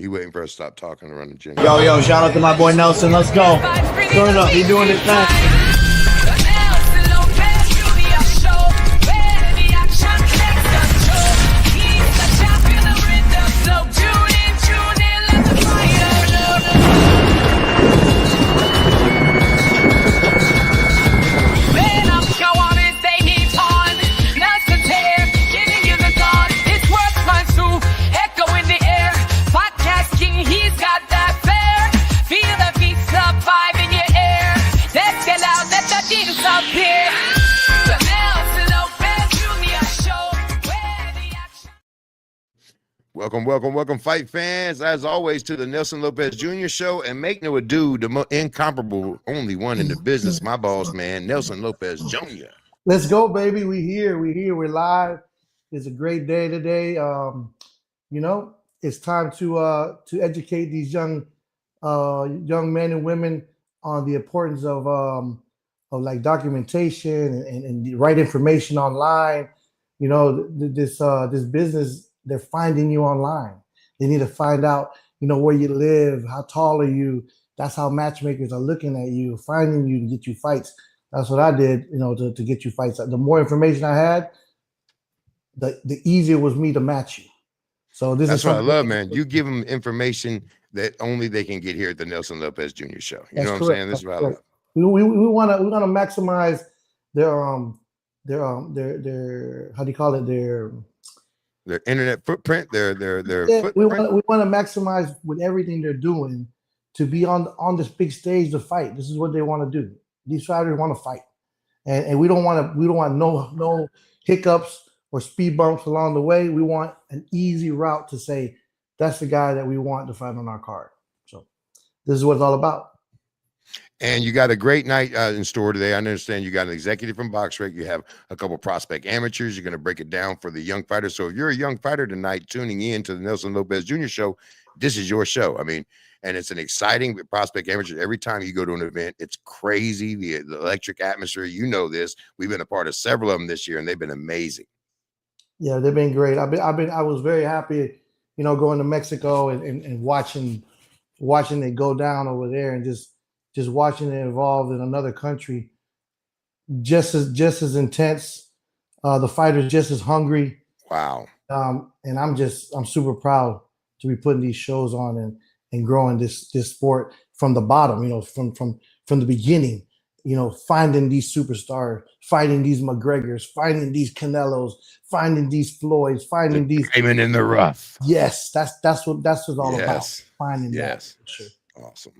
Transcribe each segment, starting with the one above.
He waiting for us to stop talking to run the gym. Yo, shout out to my boy Nelson. Let's go. Turn it up. He doing it fast. Welcome, fight fans, as always, to the Nelson Lopez Jr. Show. And make no ado, the incomparable, only one in the business, my boss man, Nelson Lopez Jr. Let's go, baby. We're here. We're live. It's a great day today. It's time to educate these young men and women on the importance of like documentation and the right information online. You know, this business. They're finding you online. They need to find out, where you live, how tall are you. That's how matchmakers are looking at you, finding you to get you fights. That's what I did, to get you fights. The more information I had, the easier it was me to match you. So that's what I love, man. You give them information that only they can get here at the Nelson Lopez Jr. Show. You know what I'm saying? This is what I love. We want to maximize their how do you call it, their internet footprint, their footprint. We want to maximize with everything they're doing to be on this big stage to fight. This is what they want to do. These fighters want to fight, and we don't want no hiccups or speed bumps along the way. We want an easy route to say that's the guy that we want to fight on our card. So this is what it's all about. And you got a great night in store today. I understand you got an executive from BoxRec. You have a couple prospect amateurs. You're going to break it down for the young fighters. So if you're a young fighter tonight tuning in to the Nelson Lopez Jr. Show, this is your show. I mean, and it's an exciting prospect amateur. Every time you go to an event, it's crazy. The electric atmosphere, you know this. We've been a part of several of them this year, and they've been amazing. Yeah, they've been great. I was very happy, going to Mexico and watching it go down over there and just watching it evolve in another country, just as intense. The fighters just as hungry. Wow. And I'm super proud to be putting these shows on and growing this sport from the bottom, from the beginning, finding these superstars, fighting these McGregors, finding these Canelos, finding these Floyds, finding these diamond in the rough. Yes, that's what it's all about. Finding that. Sure. Awesome.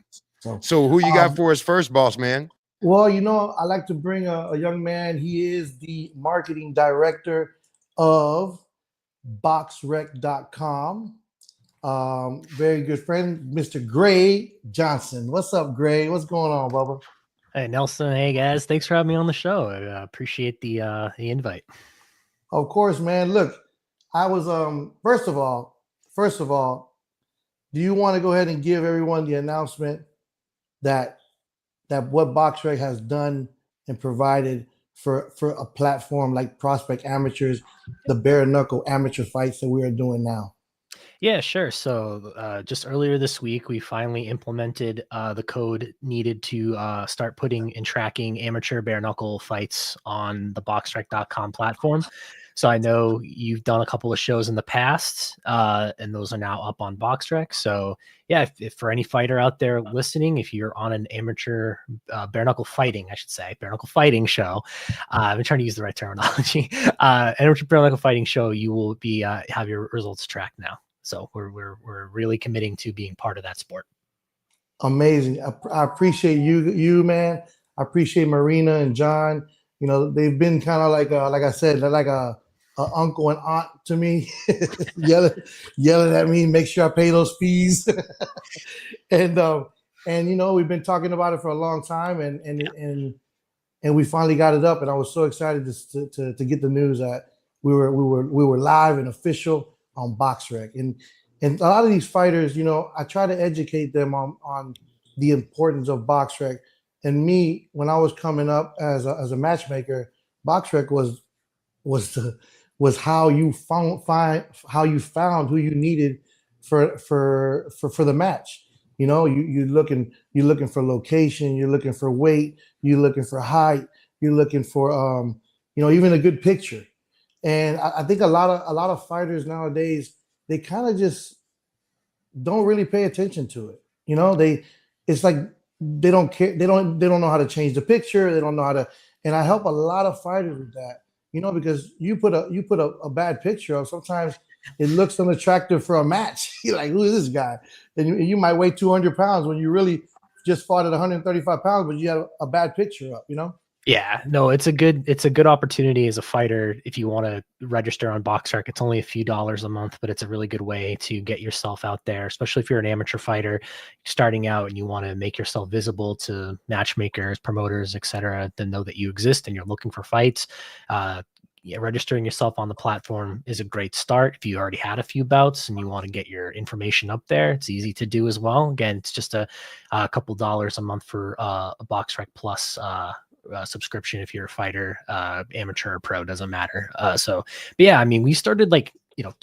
So who you got for us first, boss man? Well, I like to bring a young man. He is the marketing director of BoxRec.com. Very good friend, Mr. Gray Johnson. What's up, Gray? What's going on, Bubba? Hey, Nelson. Hey, guys. Thanks for having me on the show. I appreciate the invite. Of course, man. Look, I was first of all, do you want to go ahead and give everyone the announcement that what BoxRec has done and provided for a platform like Prospect Amateurs, the bare knuckle amateur fights that we are doing now? Yeah, sure. So just earlier this week, we finally implemented the code needed to start putting and tracking amateur bare knuckle fights on the BoxRec.com platform. So I know you've done a couple of shows in the past, and those are now up on BoxRec. So yeah, if for any fighter out there listening, if you're on an amateur bare knuckle fighting, I should say, bare knuckle fighting show, I've been trying to use the right terminology, amateur bare knuckle fighting show, you will be have your results tracked now. So we're really committing to being part of that sport. Amazing. I appreciate you, man. I appreciate Marina and John. They've been kind of like I said, they're like a uncle and aunt to me, yelling at me, make sure I pay those fees. and we've been talking about it for a long time, and we finally got it up, and I was so excited to get the news that we were live and official on BoxRec. And a lot of these fighters, I try to educate them on the importance of BoxRec. And me, when I was coming up as a matchmaker, BoxRec was how you found who you needed for the match. You know, you're looking for location, you're looking for weight, you're looking for height, you're looking for even a good picture. And I think a lot of fighters nowadays, they kind of just don't really pay attention to it. You know, it's like they don't care, they don't know how to change the picture, they don't know how to, and I help a lot of fighters with that, because you put a bad picture up, sometimes it looks unattractive for a match. You're like, who is this guy? And you might weigh 200 pounds when you really just fought at 135 pounds, but you had a bad picture up, Yeah, no, it's a good opportunity as a fighter if you want to register on BoxRec. It's only a few dollars a month, but it's a really good way to get yourself out there, especially if you're an amateur fighter starting out and you want to make yourself visible to matchmakers, promoters, etc. To know that you exist and you're looking for fights. Registering yourself on the platform is a great start. If you already had a few bouts and you want to get your information up there, it's easy to do as well. Again, it's just a couple dollars a month for a BoxRec Plus subscription if you're a fighter, amateur or pro, doesn't matter. But yeah, I mean, we started like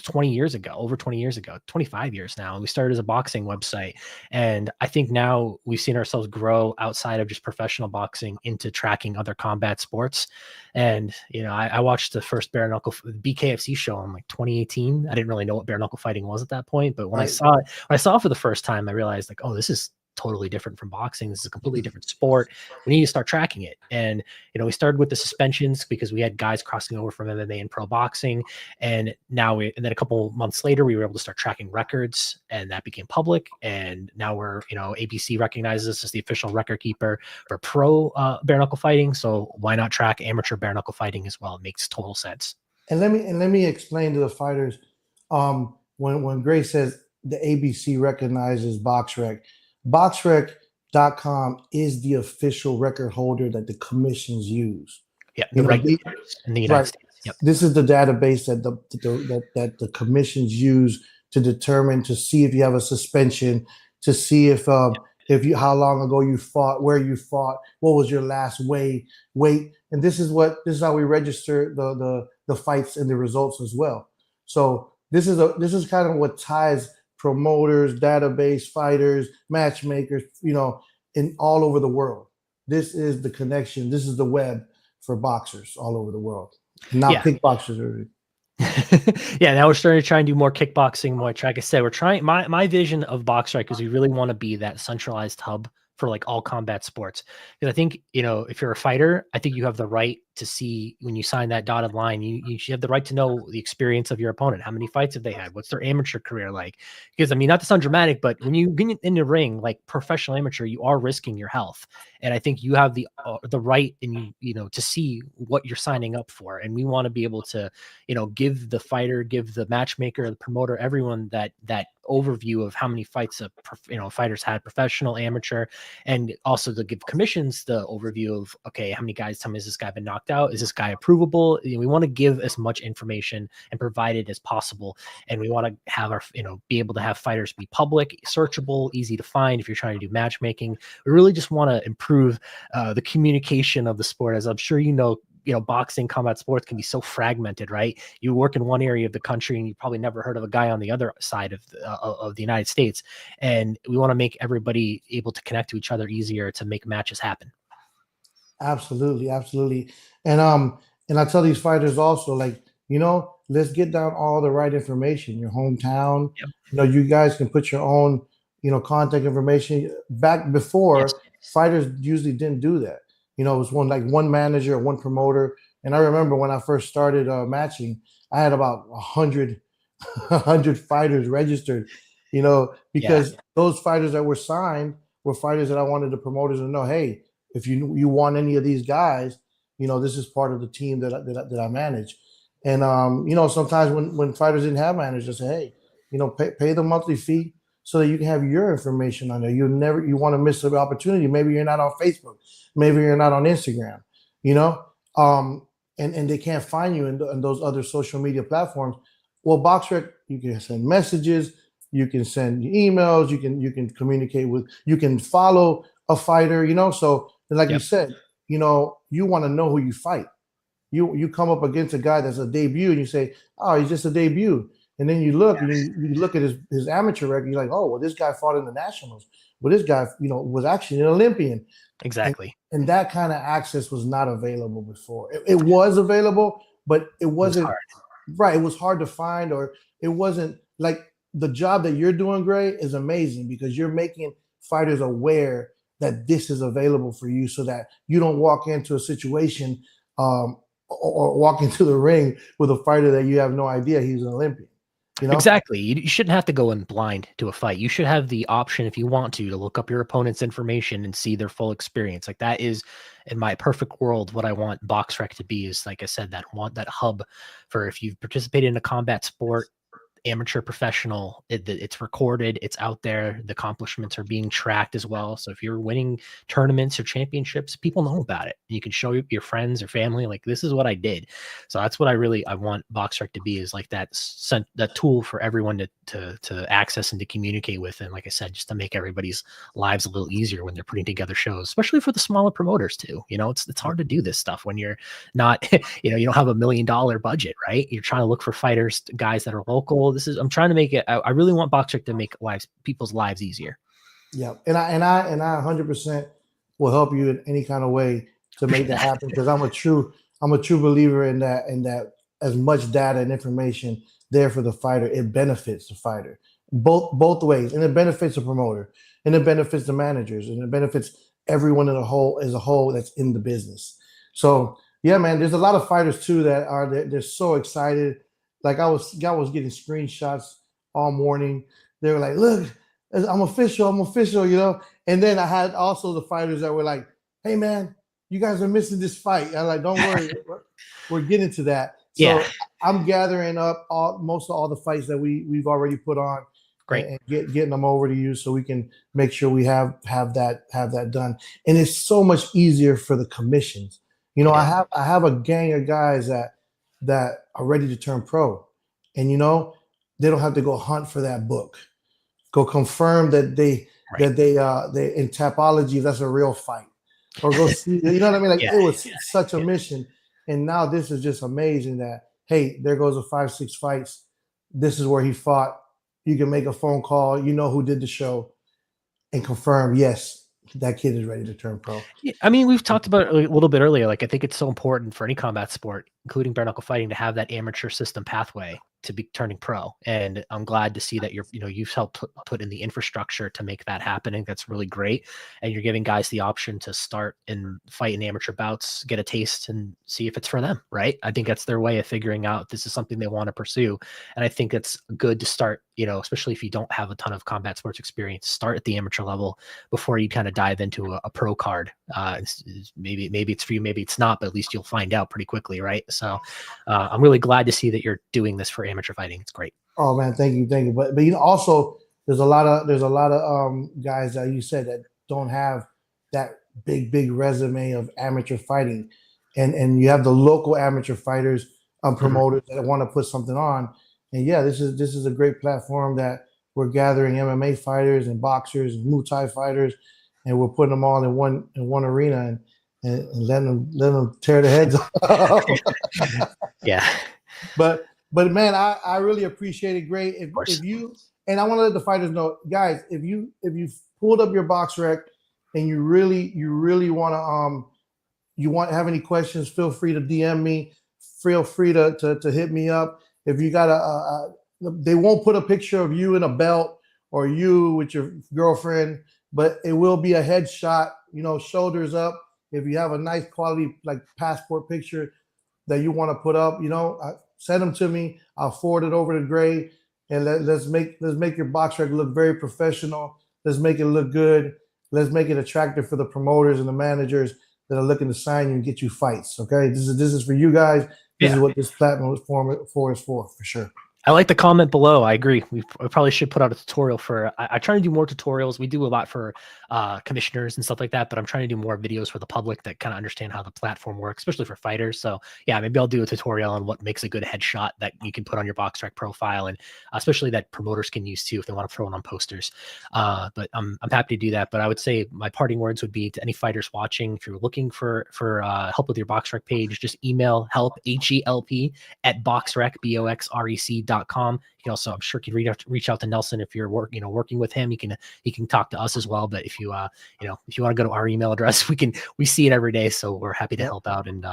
20 years ago, over 20 years ago, 25 years now, and we started as a boxing website. And I think now we've seen ourselves grow outside of just professional boxing into tracking other combat sports. And I watched the first bare knuckle BKFC show in like 2018. I didn't really know what bare knuckle fighting was at that point, but when I saw it for the first time, I realized like, oh, this is totally different from boxing. This is a completely different sport. We need to start tracking it. And, we started with the suspensions because we had guys crossing over from MMA and pro boxing. And then a couple months later, we were able to start tracking records, and that became public. And now we're, ABC recognizes us as the official record keeper for pro bare knuckle fighting. So why not track amateur bare knuckle fighting as well? It makes total sense. And let me explain to the fighters, when Grace says the ABC recognizes BoxRec, BoxRec.com is the official record holder that the commissions use. Yeah, the regulators in the United States. Yep. This is the database that the commissions use to determine, to see if you have a suspension, to see if how long ago you fought, where you fought, what was your last weight, and this is how we register the fights and the results as well. So this is kind of what ties promoters, database, fighters, matchmakers, in all over the world. This is the connection. This is the web for boxers all over the world. Not kickboxers. Yeah, now we're starting to try and do more kickboxing, more track. Like I said, we're trying. My vision of BoxRec is we really want to be that centralized hub for like all combat sports. Because I think, if you're a fighter, I think you have the right to see when you sign that dotted line, you should have the right to know the experience of your opponent. How many fights have they had? What's their amateur career like? Because I mean, not to sound dramatic, but when you get in the ring, like professional amateur, you are risking your health. And I think you have the right and to see what you're signing up for. And we want to be able to, give the fighter, give the matchmaker, the promoter, everyone that overview of how many fights fighters had, professional, amateur, and also to give commissions the overview of, okay, how many times has this guy been knocked out? Is this guy approvable? We want to give as much information and provide it as possible. And we want to have our, be able to have fighters be public, searchable, easy to find. If you're trying to do matchmaking, we really just want to improve the communication of the sport. As I'm sure boxing, combat sports can be so fragmented, right? You work in one area of the country and you probably never heard of a guy on the other side of the United States. And we want to make everybody able to connect to each other easier to make matches happen. Absolutely. And I tell these fighters also, like, let's get down all the right information, your hometown. Yep. You guys can put your own, contact information. Back before, yes. Fighters usually didn't do that. It was one manager or one promoter. And I remember when I first started matching, I had about 100 fighters registered, because those fighters that were signed were fighters that I wanted the promoters to know, hey, if you want any of these guys, this is part of the team that I manage. And, sometimes when fighters didn't have managers, say, hey, pay the monthly fee so that you can have your information on there. You want to miss the opportunity. Maybe you're not on Facebook. Maybe you're not on Instagram, and they can't find you in those other social media platforms. Well, BoxRec, you can send messages, you can send emails, you can communicate with, you can follow a fighter, so like you said, you want to know who you fight. You come up against a guy that's a debut and you say, oh, he's just a debut. And then you look and you look at his amateur record. You're like, oh, well, this guy fought in the nationals. Well, this guy, was actually an Olympian. Exactly. And that kind of access was not available before. It was available, but it wasn't right. It was hard to find, or it wasn't like the job that you're doing, Gray, is amazing because you're making fighters aware that this is available for you so that you don't walk into a situation or walk into the ring with a fighter that you have no idea he's an Olympian. Exactly. You shouldn't have to go in blind to a fight. You should have the option, if you want to look up your opponent's information and see their full experience. Like that is, in my perfect world, what I want BoxRec to be is, like I said, that hub for if you've participated in a combat sport, amateur, professional, it's recorded, it's out there, the accomplishments are being tracked as well. So if you're winning tournaments or championships, people know about it. You can show your friends or family, like, this is what I did. So that's what I want BoxRec to be, is like that tool for everyone to access and to communicate with. And like I said, just to make everybody's lives a little easier when they're putting together shows, especially for the smaller promoters too. It's hard to do this stuff when you're not, you don't have $1 million budget, right? You're trying to look for fighters, guys that are local. I'm trying to make it. I really want BoxRec to make people's lives easier. Yeah, and I 100% will help you in any kind of way to make that happen, because I'm a true believer in that as much data and information there for the fighter, it benefits the fighter both ways, and it benefits the promoter, and it benefits the managers, and it benefits everyone as a whole that's in the business. So yeah, man, there's a lot of fighters too that they're so excited. Like I was getting screenshots all morning. They were like, look, I'm official, And then I had also the fighters that were like, hey man, you guys are missing this fight. I'm like, don't worry, we're getting to that. So yeah. I'm gathering up most of all the fights that we've already put on. Great. And getting them over to you so we can make sure we have that done. And it's so much easier for the commissions. I have a gang of guys that are ready to turn pro, and they don't have to go hunt for that book, go confirm that they in Tapology, that's a real fight, or go see, you know what I mean? Like it was such a mission. And now this is just amazing that, hey, there goes a 5-6 fights. This is where he fought. You can make a phone call, who did the show, and confirm, yes, that kid is ready to turn pro. Yeah, I mean, we've talked about it a little bit earlier. Like, I think it's so important for any combat sport, including bare knuckle fighting, to have that amateur system pathway to be turning pro. And I'm glad to see that you've helped put in the infrastructure to make that happen. I think that's really great. And you're giving guys the option to start and fight in amateur bouts, get a taste, and see if it's for them, right? I think that's their way of figuring out this is something they want to pursue. And I think it's good to start, especially if you don't have a ton of combat sports experience, start at the amateur level before you kind of dive into a pro card. Maybe it's for you, maybe it's not, but at least you'll find out pretty quickly, right? So I'm really glad to see that you're doing this for amateur fighting. It's great. Oh man, thank you. But also there's a lot of guys that you said that don't have that big resume of amateur fighting, and you have the local amateur fighters, promoters that want to put something on. And yeah, this is a great platform that we're gathering MMA fighters and boxers and Muay Thai fighters, and we're putting them all in one arena and letting them tear their heads off. Yeah. But man, I really appreciate it. Great. If you, and I want to let the fighters know, guys, if you pulled up your BoxRec and you really want to have any questions, feel free to DM me. Feel free to hit me up. If you got they won't put a picture of you in a belt or you with your girlfriend, but it will be a headshot, shoulders up. If you have a nice quality like passport picture that you want to put up, send them to me. I'll forward it over to Gray, and let's make your BoxRec look very professional. Let's make it look good. Let's make it attractive for the promoters and the managers that are looking to sign you and get you fights. Okay, this is for you guys. This is what this platform is for sure. I like the comment below. I agree. We probably should put out a tutorial for. I try to do more tutorials. We do a lot for commissioners and stuff like that, but I'm trying to do more videos for the public that kind of understand how the platform works, especially for fighters. So yeah, maybe I'll do a tutorial on what makes a good headshot that you can put on your BoxRec profile, and especially that promoters can use too if they want to throw it on posters. But I'm happy to do that. But I would say my parting words would be to any fighters watching: if you're looking for help with your BoxRec page, just email help HELP at BoxRec BoxRec.com. boxrec.com. You can also, I'm sure, you can reach out to Nelson if you're working with him. He can talk to us as well. But if you want to go to our email address, we see it every day, so we're happy to help out and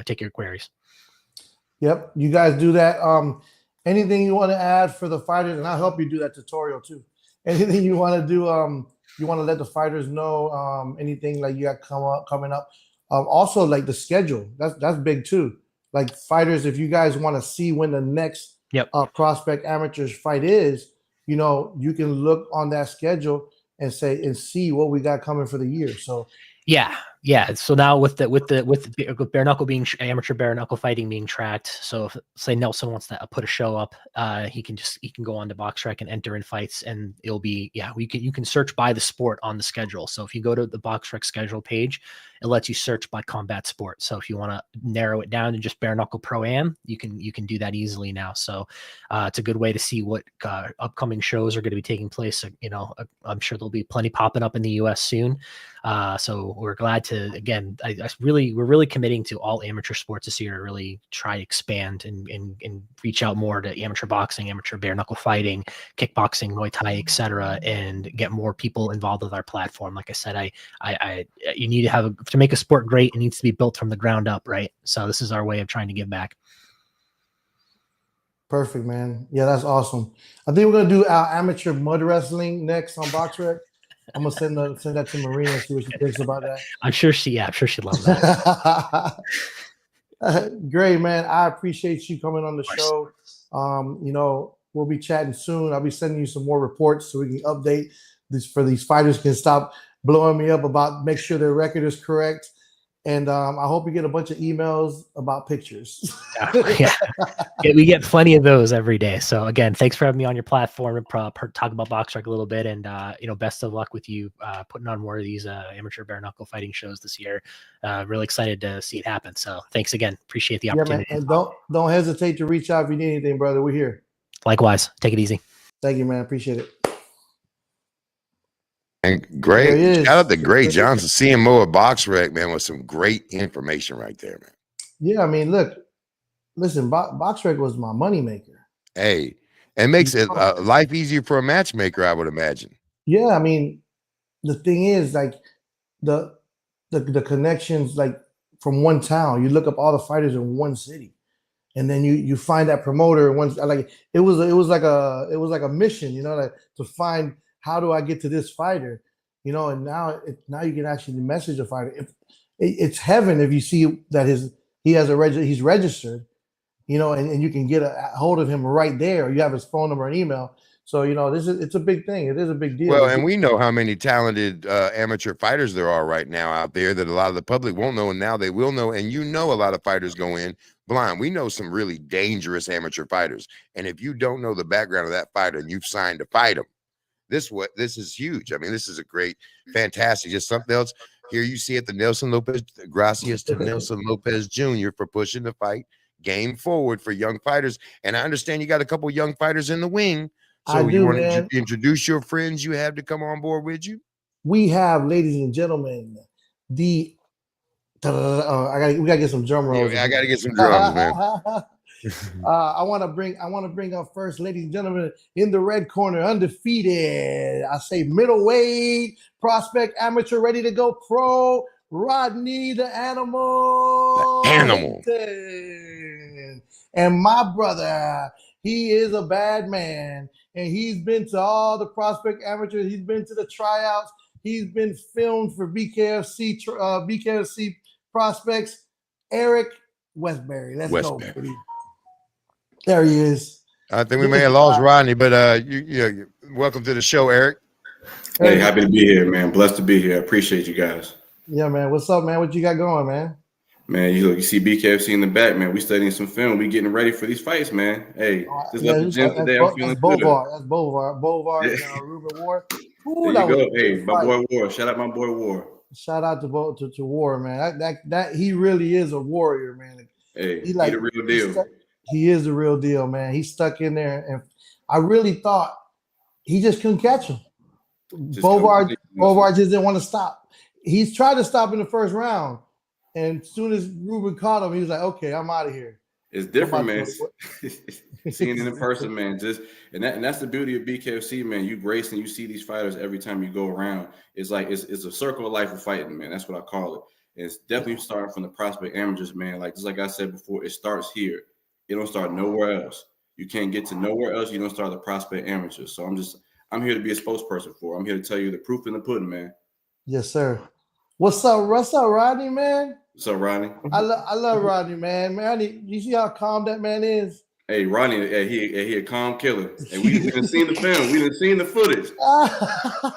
take your queries. Yep, you guys do that. Anything you want to add for the fighters, and I'll help you do that tutorial too. Anything you want to do, you want to let the fighters know, anything like you got coming up. Also, like the schedule, that's big too. Like fighters, if you guys want to see when the next prospect amateurs fight is, you can look on that schedule and see what we got coming for the year. So yeah. So now with bare knuckle amateur bare knuckle fighting being tracked. So if, say, Nelson wants to put a show up, he can go on to BoxRec and enter in fights, and it'll be you can search by the sport on the schedule. So if you go to the BoxRec schedule page, it lets you search by combat sport. So if you want to narrow it down to just bare knuckle pro am, you can do that easily now. So it's a good way to see what upcoming shows are going to be taking place. I'm sure there'll be plenty popping up in the US soon. So we're glad to, again, we're really committing to all amateur sports this year to really try to expand and reach out more to amateur boxing, amateur bare knuckle fighting, kickboxing, Muay Thai, etc., and get more people involved with our platform. Like I said, you need to make a sport great. It needs to be built from the ground up, right? So this is our way of trying to give back. Perfect, man. Yeah, that's awesome. I think we're gonna do our amateur mud wrestling next on BoxRec. I'm gonna send that to Marina and see what she thinks about that. I'm sure she'd love that. Great, man. I appreciate you coming on the show. We'll be chatting soon. I'll be sending you some more reports so we can update this for these fighters can stop blowing me up about make sure their record is correct. And I hope you get a bunch of emails about pictures. Yeah, we get plenty of those every day. So again, thanks for having me on your platform and talk about BoxRec a little bit. And best of luck with you putting on more of these amateur bare knuckle fighting shows this year. Really excited to see it happen. So thanks again. Appreciate the opportunity. Man. And don't hesitate to reach out if you need anything, brother. We're here. Likewise. Take it easy. Thank you, man. Appreciate it. And great, shout out to Gray Johnson, CMO of BoxRec, man, with some great information right there, man. Yeah, I mean, listen, BoxRec was my moneymaker. Hey, it makes it life easier for a matchmaker, I would imagine. Yeah, I mean, the thing is, like the connections, like from one town, you look up all the fighters in one city, and then you find that promoter. It was like a mission, like to find. How do I get to this fighter? And now you can actually message a fighter. It's heaven if you see that he's registered, and you can get a hold of him right there. Or you have his phone number and email. So it's a big thing. It is a big deal. Well, and we know how many talented amateur fighters there are right now out there that a lot of the public won't know, and now they will know. And a lot of fighters go in blind. We know some really dangerous amateur fighters, and if you don't know the background of that fighter and you've signed to fight him, this is huge. I mean, this is a great, fantastic, just something else. Here you see it, the Nelson Lopez, gracias to Nelson Lopez Jr. for pushing the fight game forward for young fighters. And I understand you got a couple young fighters in the wing. So you want to introduce your friends you have to come on board with you? We have, ladies and gentlemen, we gotta get some drum rolls. Yeah, I gotta get some drums, man. I want to bring up first, ladies and gentlemen, in the red corner, undefeated. I say middleweight prospect, amateur, ready to go pro. Rodney the Animal. Hinton. And my brother, he is a bad man, and he's been to all the prospect amateurs. He's been to the tryouts. He's been filmed for BKFC prospects. Eric Westbury. Let's go, baby. There he is. I think we may have lost Rodney, but welcome to the show, Eric. Hey, happy to be here, man. Blessed to be here. I appreciate you guys. Yeah, man. What's up, man? What you got going, man? Man, you see BKFC in the back, man. We studying some film. We getting ready for these fights, man. Hey, just left the gym today. I'm feeling good. That's Bovar. Ruben Ward. Ooh, there you go. Hey, my boy War. Shout out my boy War. Shout out to War, man. That he really is a warrior, man. Hey, he the real deal. He is the real deal, man. He's stuck in there, and I really thought he just couldn't catch him. Bovar just didn't want to stop. He's tried to stop in the first round, and as soon as Ruben caught him, he was like, "Okay, I'm out of here." It's different, man. Seeing it in person, man. And that's the beauty of BKFC, man. You grace and you see these fighters every time you go around. It's like it's a circle of life of fighting, man. That's what I call it. And it's definitely starting from the prospect amateurs, man. Just like I said before, it starts here. It don't start nowhere else. You can't get to nowhere else. You don't start the prospect amateurs. So I'm here to be a spokesperson for. I'm here to tell you the proof in the pudding, man. Yes, sir. What's up, Rodney, man? What's up, Rodney? I love Rodney, man. You see how calm that man is? Hey, Rodney, he a calm killer. Hey, we done seen the film. We done seen the footage.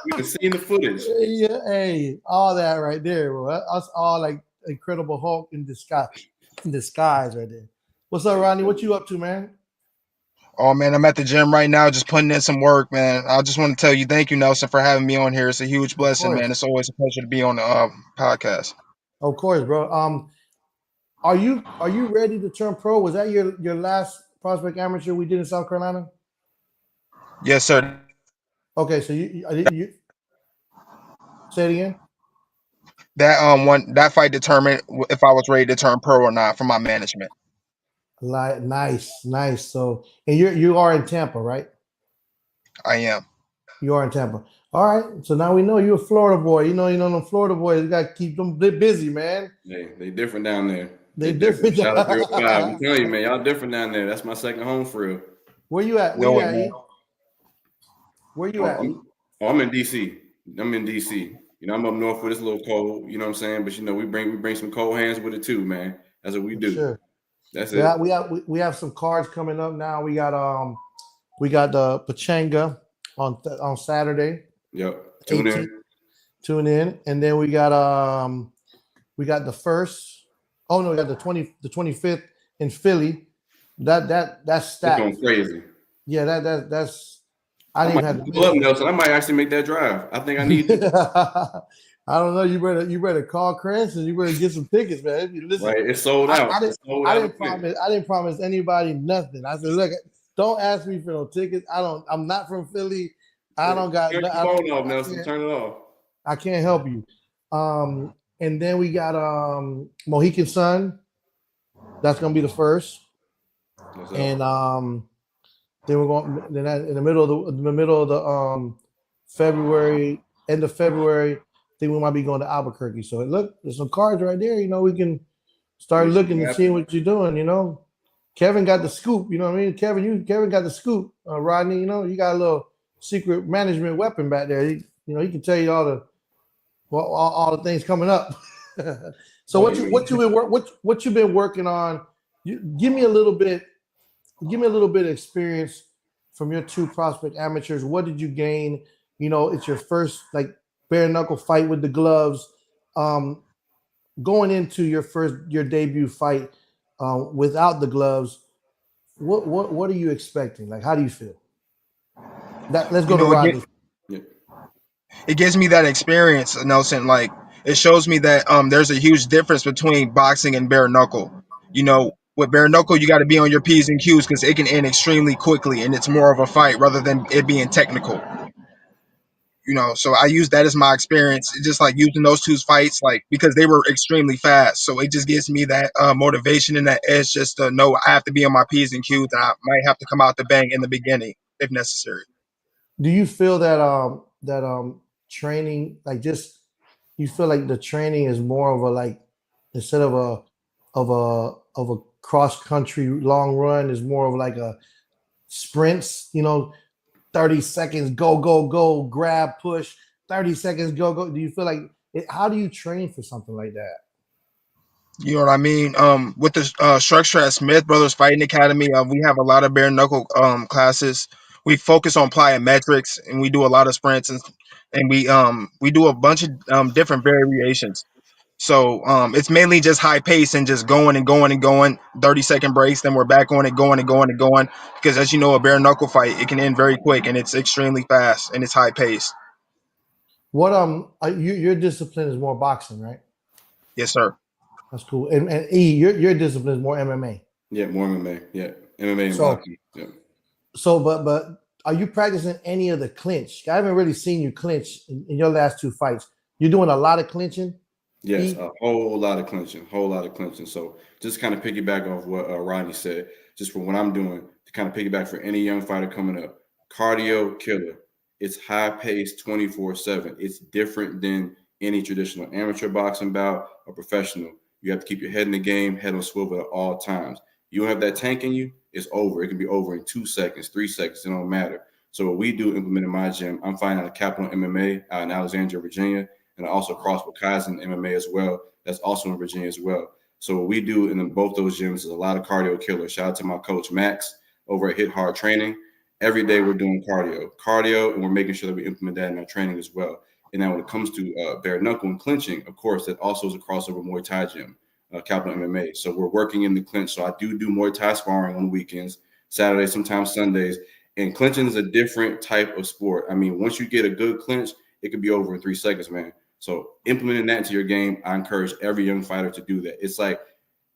We done seen the footage. Yeah, hey, all that right there, bro. Us all like Incredible Hulk in disguise right there. What's up, Rodney? What you up to, man? Oh, man, I'm at the gym right now just putting in some work, man. I just want to tell you thank you, Nelson, for having me on here. It's a huge blessing, man. It's always a pleasure to be on the podcast. Of course, bro. Are you ready to turn pro? Was that your last prospect amateur we did in South Carolina? Yes, sir. Okay, so you say it again. That fight determined if I was ready to turn pro or not from my management. Nice. So, and you are in Tampa, right? I am. You are in Tampa. All right. So now we know you're a Florida boy. You know, the Florida boys, you got to keep them busy, man. They different down there. They different. Shout out 305. I'm telling you, man, y'all different down there. That's my second home for real. Where you at? Where you at? I'm in DC. I'm in DC. You know, I'm up north where it's a little cold. You know what I'm saying? But you know, we bring some cold hands with it too, man. That's what we do. Sure. That's it. Yeah, we have some cards coming up now. We got the Pachanga on Saturday. Yep. Tune in, and then we got the first. Oh no, we got the 25th in Philly. That's stacked. It's going crazy. Yeah, that's. I didn't have to pull up, Nelson. I might actually make that drive. I think I need to. I don't know. You better call Chris and you better get some tickets, man. Listen, right, it's sold out. I didn't promise anybody nothing. I said, look, don't ask me for no tickets. I'm not from Philly. I don't got. Turn your phone off, Nelson. Turn it off. I can't help you. And then we got Mohican Sun. That's gonna be the first. And then we're going. Then in the middle of the February, end of February. I think we might be going to Albuquerque. So look, there's some cards right there. You know, we can start looking and seeing what you're doing. You know, Kevin got the scoop. You know what I mean? Kevin got the scoop. Rodney, you know, you got a little secret management weapon back there. He can tell you all the things coming up. So what you've been working on? Give me a little bit of experience from your two prospect amateurs. What did you gain? You know, it's your first like bare knuckle fight with the gloves. Going into your debut fight without the gloves, what are you expecting? Like, how do you feel? Let's go to Rodney. It gives me that experience, Nelson. Like, it shows me that there's a huge difference between boxing and bare knuckle. You know, with bare knuckle, you got to be on your P's and Q's because it can end extremely quickly, and it's more of a fight rather than it being technical. You know, so I use that as my experience, just like using those two fights, like because they were extremely fast. So it just gives me that motivation and that edge just to know I have to be on my P's and Q's, and I might have to come out the bang in the beginning if necessary. Do you feel that training, like just you feel like the training is more of a like instead of a cross country long run is more of like a sprints, you know, 30 seconds, go, grab, push, 30 seconds, go. Do you feel like how do you train for something like that? You know what I mean? With the structure at Smith Brothers Fighting Academy, we have a lot of bare knuckle classes. We focus on plyometrics and we do a lot of sprints and we do a bunch of different variations. So it's mainly just high pace and just going and going and going, 30-second breaks, then we're back on it, going and going and going. Because as you know, a bare knuckle fight, it can end very quick and it's extremely fast and it's high paced. What your discipline is more boxing, right? Yes, sir. That's cool. And E, your discipline is more MMA. Yeah, more MMA. Yeah, MMA and boxing. Yeah. So, but are you practicing any of the clinch? I haven't really seen you clinch in your last two fights. You're doing a lot of clinching. Yes, a whole lot of clinching. So just kind of piggyback off what Rodney said, just for what I'm doing, to kind of piggyback for any young fighter coming up. Cardio killer. It's high paced 24/7. It's different than any traditional amateur boxing bout or professional. You have to keep your head in the game, head on swivel at all times. You don't have that tank in you, it's over. It can be over in 2 seconds, 3 seconds. It don't matter. So what we do implement in my gym, I'm fighting out of Capital MMA out in Alexandria, Virginia. And I also cross with Kaizen MMA as well. That's also in Virginia as well. So what we do in both those gyms is a lot of cardio killers. Shout out to my coach, Max, over at Hit Hard Training. Every day we're doing cardio, and we're making sure that we implement that in our training as well. And now when it comes to bare knuckle and clinching, of course, that also is a crossover Muay Thai gym, Capital MMA. So we're working in the clinch. So I do Muay Thai sparring on weekends, Saturdays, sometimes Sundays. And clinching is a different type of sport. I mean, once you get a good clinch, it could be over in 3 seconds, man. So implementing that into your game, I encourage every young fighter to do that. It's like,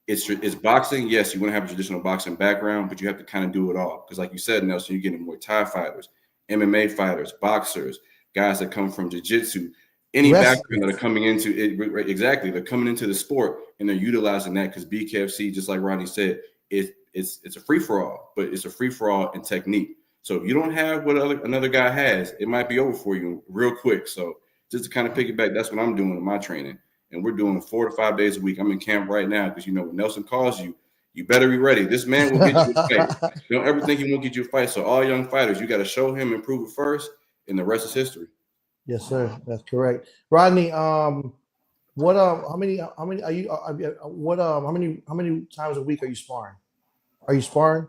it's boxing. Yes, you want to have a traditional boxing background, but you have to kind of do it all. Because like you said, Nelson, you're getting Muay Thai fighters, MMA fighters, boxers, guys that come from jiu-jitsu, any background that are coming into it. Exactly. They're coming into the sport and they're utilizing that because BKFC, just like Rodney said, it's a free-for-all, but it's a free-for-all in technique. So if you don't have what another guy has, it might be over for you real quick. So just to kind of piggyback, that's what I'm doing in my training. And we're doing 4 to 5 days a week. I'm in camp right now because, when Nelson calls you, you better be ready. This man will get you a fight. Don't ever think he won't get you a fight. So all young fighters, you got to show him and prove it first, and the rest is history. Yes, sir. That's correct. Rodney, how many times a week are you sparring? Are you sparring?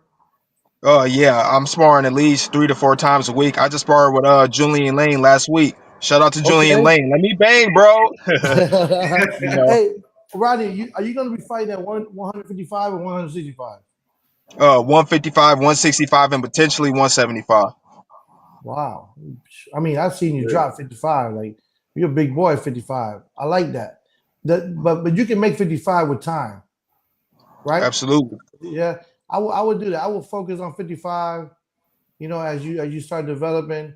Yeah, I'm sparring at least 3 to 4 times a week. I just sparred with Julian Lane last week. Shout out to Julian Lane. Let me bang, bro. Hey, Rodney, are you going to be fighting at 155 or 165? 155, 165, and potentially 175. Wow. I mean, I've seen you drop 55. Like, you're a big boy at 55. I like that. But you can make 55 with time, right? Absolutely. Yeah. I would do that. I will focus on 55, as you start developing,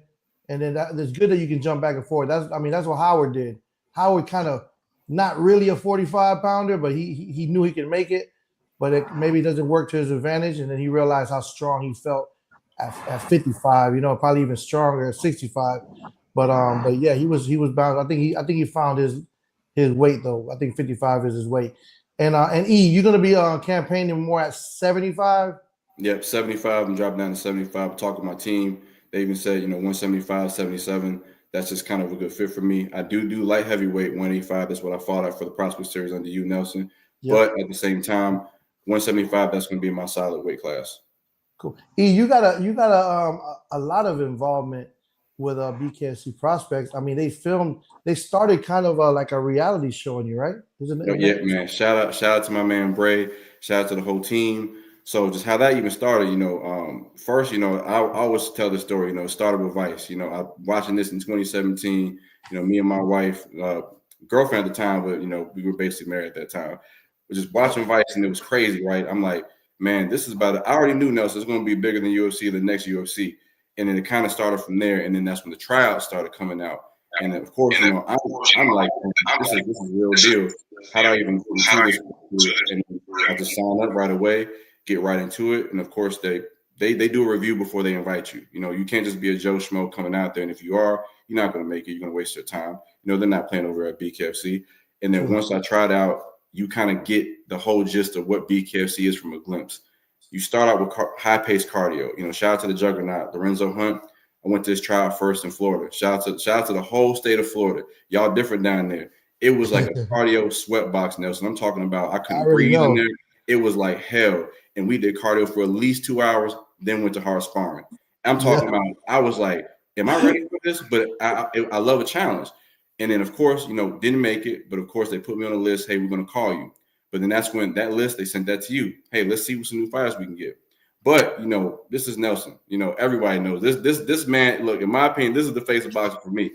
and then it's good that you can jump back and forth. That's what Howard did. Howard kind of not really a 45 pounder, but he knew he could make it, but it maybe doesn't work to his advantage. And then he realized how strong he felt at 55. Probably even stronger at 65. But yeah, he was bound. I think he found his weight though. I think 55 is his weight. And E, you're gonna be campaigning more at 75. Yep, 75. I'm dropping down to 75. I'm talking to my team. They even said, 175, 77. That's just kind of a good fit for me. I do light heavyweight 185. That's what I fought at for the Prospect Series under you, Nelson. Yep. But at the same time, 175. That's going to be my solid weight class. Cool. E, you got a lot of involvement with BKFC Prospects. I mean, they started kind of like a reality show on you, right? Yeah, man. Shout out to my man Bray. Shout out to the whole team. So just how that even started, first, I always tell the story, it started with Vice. I watching this in 2017, me and my wife, girlfriend at the time, but, we were basically married at that time. We're just watching Vice and it was crazy, right? I'm like, man, this is I already knew Nelson was going to be bigger than UFC, the next UFC. And then it kind of started from there. And then that's when the tryouts started coming out. And then, of course, I'm like, this is real deal. How do I even do this? And I just sign up right away, get right into it. And of course, they do a review before they invite you. You can't just be a Joe Schmo coming out there. And if you are, you're not going to make it. You're going to waste your time. They're not playing over at BKFC. And then once I tried out, you kind of get the whole gist of what BKFC is from a glimpse. You start out with high-paced cardio. Shout out to the juggernaut, Lorenzo Hunt. I went to this trial first in Florida. Shout out to the whole state of Florida. Y'all different down there. It was like a cardio sweat box, Nelson. I'm talking about I couldn't breathe in there. It was like hell. And we did cardio for at least 2 hours, then went to hard sparring. I'm talking about, I was like, am I ready for this? But I love a challenge. And then, of course, didn't make it. But, of course, they put me on a list. Hey, we're going to call you. But then that's when that list, they sent that to you. Hey, let's see what some new fighters we can get. But, this is Nelson. Everybody knows this man. Look, in my opinion, this is the face of boxing for me.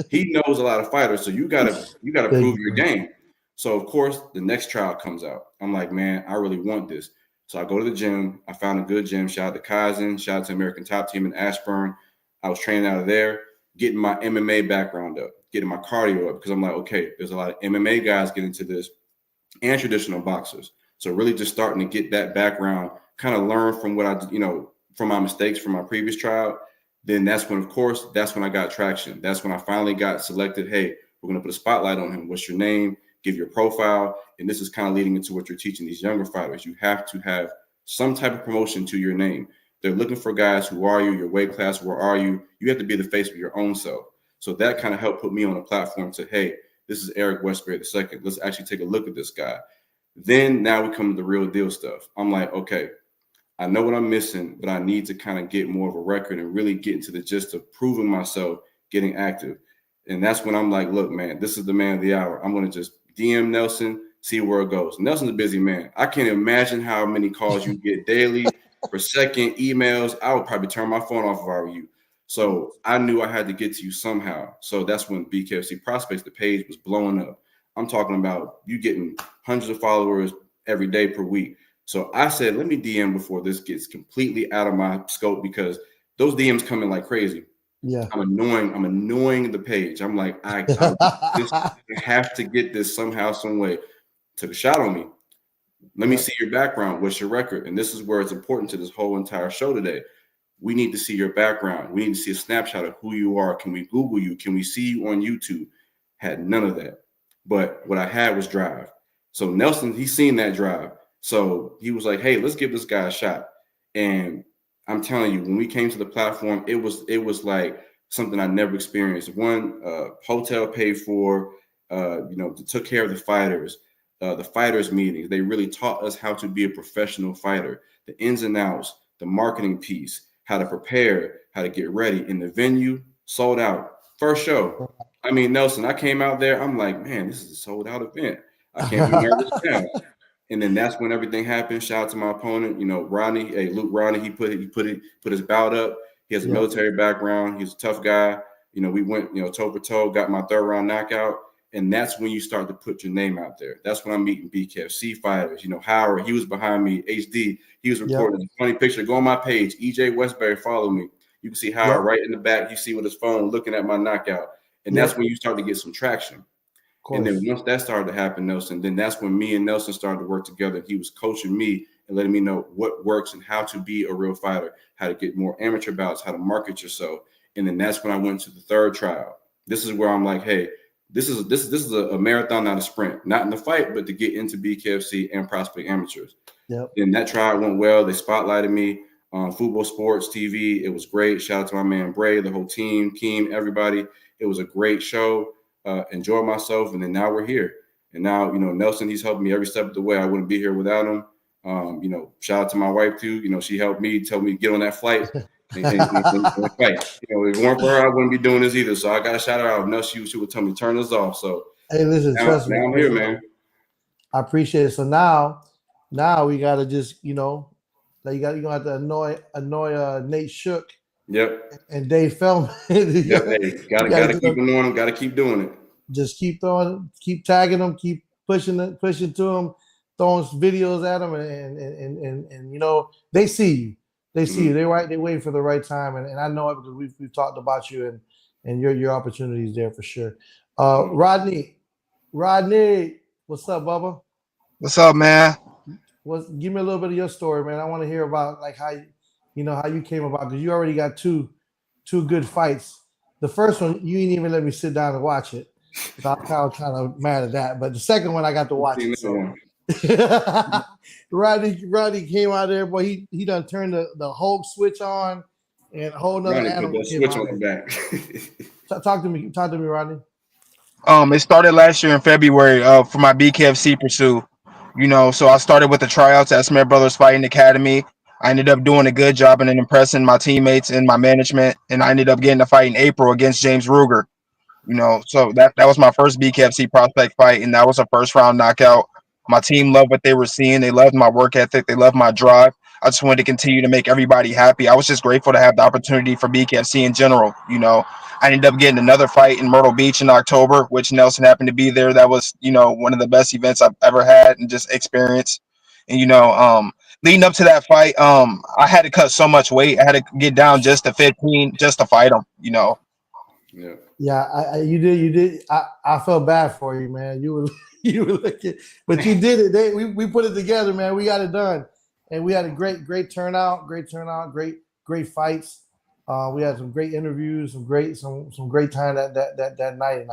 He knows a lot of fighters. So you gotta prove your game. So, of course, the next trial comes out. I'm like, man, I really want this. So I go to the gym. I found a good gym. Shout out to Kaizen. Shout out to American Top Team in Ashburn. I was training out of there. getting my MMA background up, getting my cardio up, because I'm like, okay, there's a lot of MMA guys get into this and traditional boxers. So really just starting to get that background, kind of learn from what I, from my mistakes from my previous trial. Then that's when I got traction. That's when I finally got selected. Hey, we're going to put a spotlight on him. What's your name? Give your profile. And this is kind of leading into what you're teaching these younger fighters. You have to have some type of promotion to your name. They're looking for guys. Who are you? Your weight class? Where are you? You have to be the face of your own self. So that kind of helped put me on a platform to, hey, this is Eric Westbury II. Let's actually take a look at this guy. Then now we come to the real deal stuff. I'm like, okay, I know what I'm missing, but I need to kind of get more of a record and really get into the gist of proving myself, getting active. And that's when I'm like, look, man, this is the man of the hour. I'm going to just DM Nelson, see where it goes. Nelson's a busy man. I can't imagine how many calls you get daily, per second, emails. I would probably turn my phone off if I were you. So I knew I had to get to you somehow. So that's when BKFC Prospects, the page was blowing up. I'm talking about you getting hundreds of followers every day per week. So I said, let me DM before this gets completely out of my scope, because those DMs come in like crazy. Yeah. I'm annoying the page. I'm like, I have to get this somehow, some way. Took a shot on me. Let me see your background. What's your record? And this is where it's important to this whole entire show today. We need to see your background. We need to see a snapshot of who you are. Can we Google you? Can we see you on YouTube? Had none of that. But what I had was drive. So Nelson, he's seen that drive. So he was like, hey, let's give this guy a shot. And I'm telling you, when we came to the platform, it was like something I never experienced. One, hotel paid for, took care of the fighters meetings. They really taught us how to be a professional fighter, the ins and outs, the marketing piece, how to prepare, how to get ready. In the venue, sold out. First show. I mean, Nelson, I came out there. I'm like, man, this is a sold out event. I can't be nervous now. And then that's when everything happened. Shout out to my opponent, Rodney. Hey, Luke Rodney. He put his bout up. He has a military background. He's a tough guy. We went, toe for toe. Got my third round knockout. And that's when you start to put your name out there. That's when I'm meeting BKFC fighters. Howard, he was behind me. HD, he was recording a funny picture. Go on my page. EJ Westbury, follow me. You can see Howard right in the back. You see with his phone looking at my knockout. And that's when you start to get some traction. And then once that started to happen, Nelson, then that's when me and Nelson started to work together. He was coaching me and letting me know what works and how to be a real fighter, how to get more amateur bouts, how to market yourself. And then that's when I went to the third trial. This is where I'm like, hey, this is a marathon, not a sprint, not in the fight, but to get into BKFC and Prospect Amateurs. Yep. And that trial went well. They spotlighted me on Football Sports TV. It was great. Shout out to my man Bray, the whole team, Keem, everybody. It was a great show. Enjoyed myself, and then now we're here. And now, Nelson, he's helped me every step of the way. I wouldn't be here without him. Shout out to my wife too. She helped me, told me to get on that flight. And fight. If it weren't for her, I wouldn't be doing this either. So I got to shout her out. Nelson, she would tell me turn this off. So hey, listen, trust me. I'm here, man. I appreciate it. So now we gotta just, you're gonna have to annoy Nate Shook. Yep. And Dave Feldman. Yep. Hey, gotta keep them on them. Gotta keep doing it. Just keep throwing, keep tagging them, keep pushing to them, throwing videos at them, and they see you. They see you. They wait for the right time, and I know it because we've talked about you and your opportunities there for sure. Rodney, what's up, Bubba? What's up, man? Give me a little bit of your story, man. I want to hear about like how you came about, because you already got two good fights. The first one, you didn't even let me sit down and watch it. So I'm kind of mad at that. But the second one, I got to watch it. So. Rodney came out there, boy. He done turned the Hulk switch on, and a whole nother animal came switch out on the back. Talk to me, Rodney. It started last year in February for my BKFC pursuit. So I started with the tryouts at Smith Brothers Fighting Academy. I ended up doing a good job and impressing my teammates and my management, and I ended up getting a fight in April against James Ruger. So that was my first BKFC prospect fight, and that was a first round knockout. My team loved what they were seeing. They loved my work ethic. They loved my drive. I just wanted to continue to make everybody happy. I was just grateful to have the opportunity for BKFC in general. I ended up getting another fight in Myrtle Beach in October, which Nelson happened to be there. That was, one of the best events I've ever had and just experienced. And, leading up to that fight, I had to cut so much weight. I had to get down just to 15 just to fight him, Yeah, you did. I felt bad for you, man. You were looking, but you did it. We put it together, man. We got it done, and we had a great turnout, great fights. We had some great interviews, some great time that night, and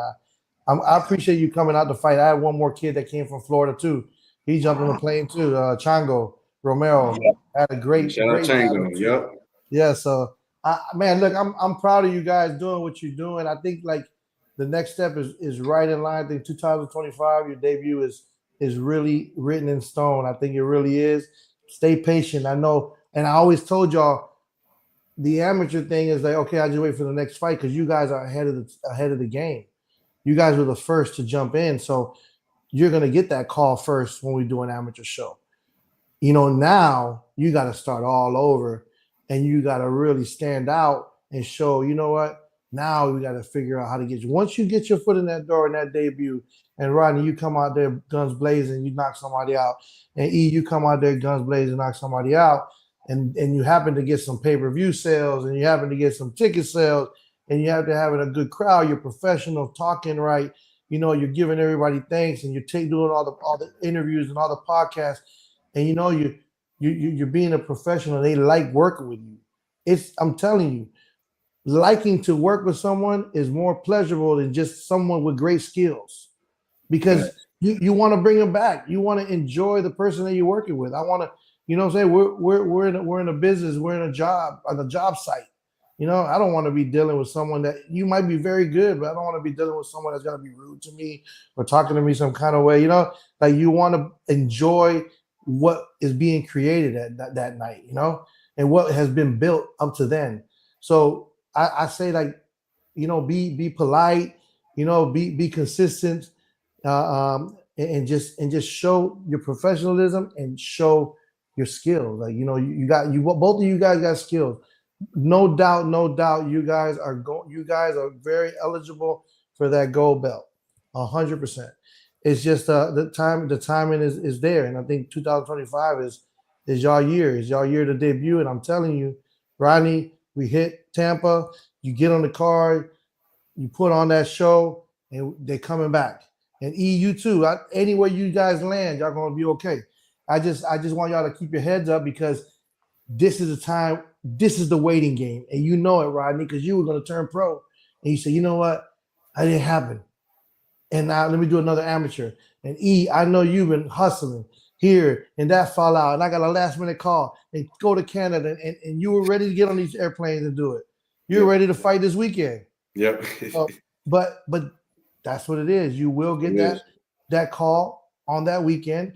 I appreciate you coming out to fight. I had one more kid that came from Florida too. He jumped on the plane too. Chango Romero had a great battle. Yep. Yeah, so man, look, I'm proud of you guys doing what you're doing. I think like the next step is right in line. I think 2025, your debut is really written in stone. I think it really is. Stay patient. I know, and I always told y'all the amateur thing is like, okay, I just wait for the next fight because you guys are ahead of the game. You guys were the first to jump in, so you're gonna get that call first when we do an amateur show. Now you got to start all over. And you got to really stand out and show, you know what? Now we got to figure out how to get you. Once you get your foot in that door in that debut, and Rodney, you come out there guns blazing, you knock somebody out. And E, you come out there guns blazing, knock somebody out. And you happen to get some pay-per-view sales, and you happen to get some ticket sales, and you have to have a good crowd. You're professional, talking right. You're giving everybody thanks, and you're doing all the interviews and all the podcasts. And you're being a professional. They like working with you. I'm telling you, liking to work with someone is more pleasurable than just someone with great skills, because you want to bring them back. You want to enjoy the person that you're working with. I want to, what I'm saying, we're in a business, we're in a job on the job site. I don't want to be dealing with someone that you might be very good, but I don't want to be dealing with someone that's going to be rude to me or talking to me some kind of way. Like you want to enjoy what is being created at that night, and what has been built up to then. So I say, like, be polite, be consistent, and just show your professionalism and show your skills. Like, both of you guys got skills. No doubt, you guys are very eligible for that gold belt, 100%. It's just the timing is there, and I think 2025 is y'all year. Is y'all year to debut, and I'm telling you, Rodney, we hit Tampa. You get on the card, you put on that show, and they're coming back. And EU too. Anywhere you guys land, y'all gonna be okay. I just want y'all to keep your heads up, because this is the time. This is the waiting game, and you know it, Rodney, because you were gonna turn pro, and you say, you know what, I didn't happen. And now let me do another amateur. And E, I know you've been hustling here and that fall out. And I got a last minute call and go to Canada, and you were ready to get on these airplanes and do it. You're ready to fight this weekend. Yep. But that's what it is. You will get that call on that weekend.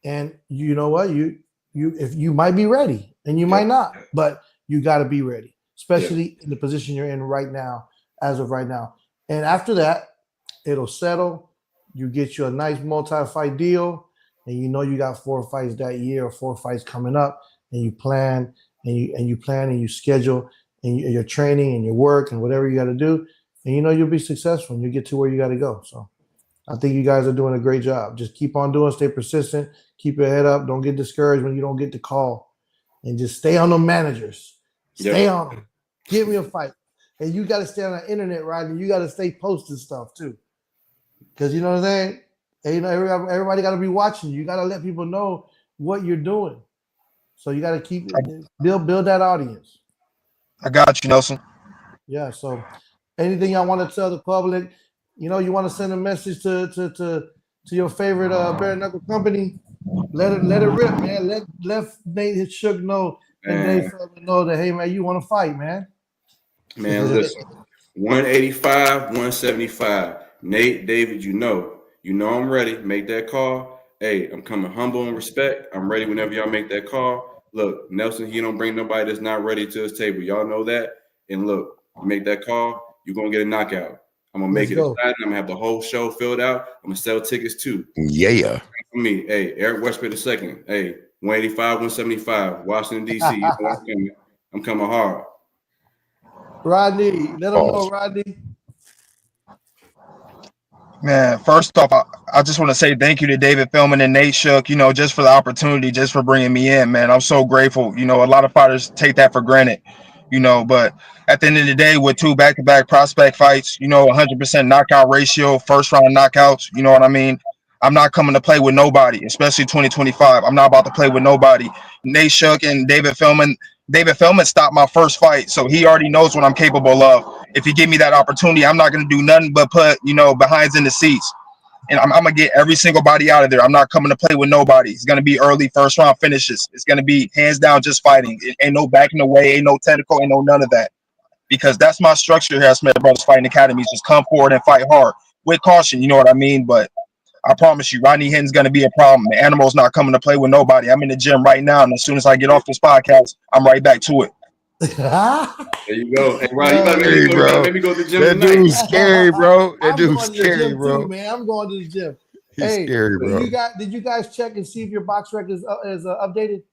And you know what? You might be ready and you might not, but you got to be ready, especially in the position you're in right now, as of right now. And after that, it'll settle. You get you a nice multi-fight deal, and you got 4 fights that year or 4 fights coming up, and you plan and you schedule and your training and your work and whatever you got to do, and you'll be successful and you get to where you got to go. So I think you guys are doing a great job. Just keep on doing, stay persistent, keep your head up, don't get discouraged when you don't get the call, and just stay on the managers. Stay on them. Give me a fight. And you got to stay on the internet, right? And you got to stay posting stuff too. Because you know what I'm saying? And, everybody got to be watching you. You got to let people know what you're doing. So you got to keep build that audience. I got you, Nelson. Yeah. So anything y'all want to tell the public? You want to send a message to your favorite bare knuckle company? Let it rip, man. Let Nate Shook know, and Nate know that, hey man, you want to fight, man. Man, listen, 185, 175. Nate, David, you know I'm ready. Make that call. Hey, I'm coming humble and respect. I'm ready whenever y'all make that call. Look, Nelson, he don't bring nobody that's not ready to his table. Y'all know that. And look, make that call, you're going to get a knockout. I'm going to make it exciting. I'm going to have the whole show filled out. I'm going to sell tickets too. Yeah. For me, hey, Eric Westbury II. Hey, 185, 175, Washington, D.C. I'm coming hard. Rodney, let them know, Rodney. Man, first off, I just want to say thank you to David Feldman and Nate Shook, just for the opportunity, just for bringing me in, man. I'm so grateful. A lot of fighters take that for granted. But at the end of the day, with 2 back-to-back prospect fights, 100% knockout ratio, first round knockouts, you know what I mean? I'm not coming to play with nobody, especially 2025. I'm not about to play with nobody. Nate Shook and David Feldman. David Feldman stopped my first fight, so he already knows what I'm capable of. If he give me that opportunity, I'm not going to do nothing but put, behinds in the seats. And I'm going to get every single body out of there. I'm not coming to play with nobody. It's going to be early first round finishes. It's going to be hands down just fighting. It ain't no backing away, ain't no technical, ain't no none of that. Because that's my structure here at Smith Brothers Fighting Academy. Just come forward and fight hard with caution, you know what I mean? But I promise you, Rodney Hinton's going to be a problem. The Animal's not coming to play with nobody. I'm in the gym right now, and as soon as I get off this podcast, I'm right back to it. There you go. Hey, Rod, you might maybe go to the gym that tonight. Dude's scary, bro. That dude's scary, bro. Too, man. I'm going to the gym. He's scary, bro. Did you guys check and see if your BoxRec is updated?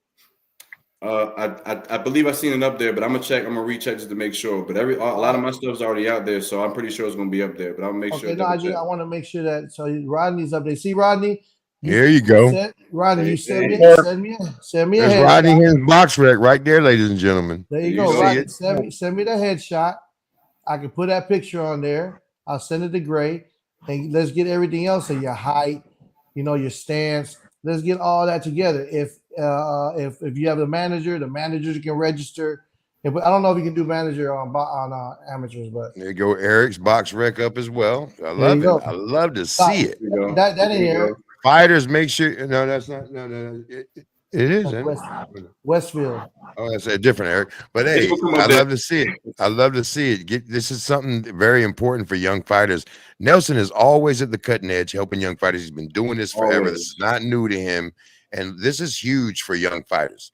I believe I seen it up there, but I'm gonna recheck just to make sure. But a lot of my stuff's already out there, so I'm pretty sure it's gonna be up there. But I'll make sure. No, I want to make sure that Rodney's updated. See, Rodney. There you go. Rodney, you send me a headshot. Rodney Hinton's BoxRec right there, ladies and gentlemen. There you go. Rodney, send me the headshot. I can put that picture on there. I'll send it to Gray, and let's get everything else in your height, your stance. Let's get all that together. If you have the managers can register. I don't know if you can do manager on amateurs, but there you go. Eric's BoxRec up as well. I love it. I love to see it. That ain't Eric. Fighters, make sure. No, that's not. No. It is. Westfield. Oh, that's a different Eric. But hey, I love to see it. I love to see it. This is something very important for young fighters. Nelson is always at the cutting edge, helping young fighters. He's been doing this forever. This is not new to him, and this is huge for young fighters.